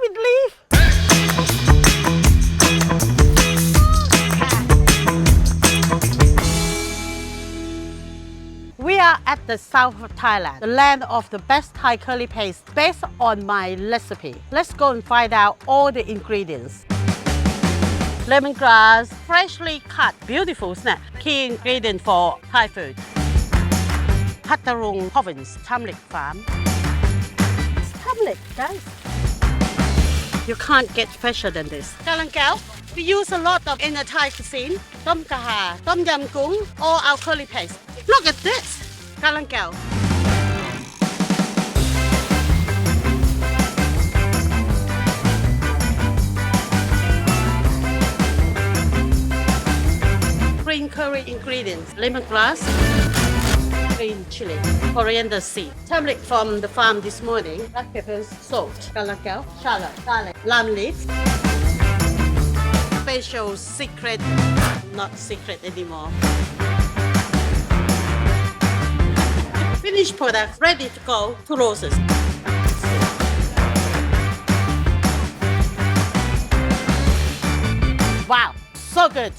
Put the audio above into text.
with leaf. We are at the south of Thailand, the land of the best Thai curry paste based on my recipe. Let's go and find out all the ingredients. Lemongrass, freshly cut, beautiful snack, key ingredient for Thai food. Pattarung province, turmeric farm. It's turmeric, guys. You can't get fresher than this. Galangal, we use a lot of in the Thai cuisine. Tom kaha, tom yam gung, or our curry paste. Look at this, galangal. Green curry ingredients, lemongrass, green chili, coriander seed, turmeric from the farm this morning, black peppers, salt, galangal, shallot, garlic, lime leaf, special secret, not secret anymore. Finished product ready to go to Rosa's. Wow, so good.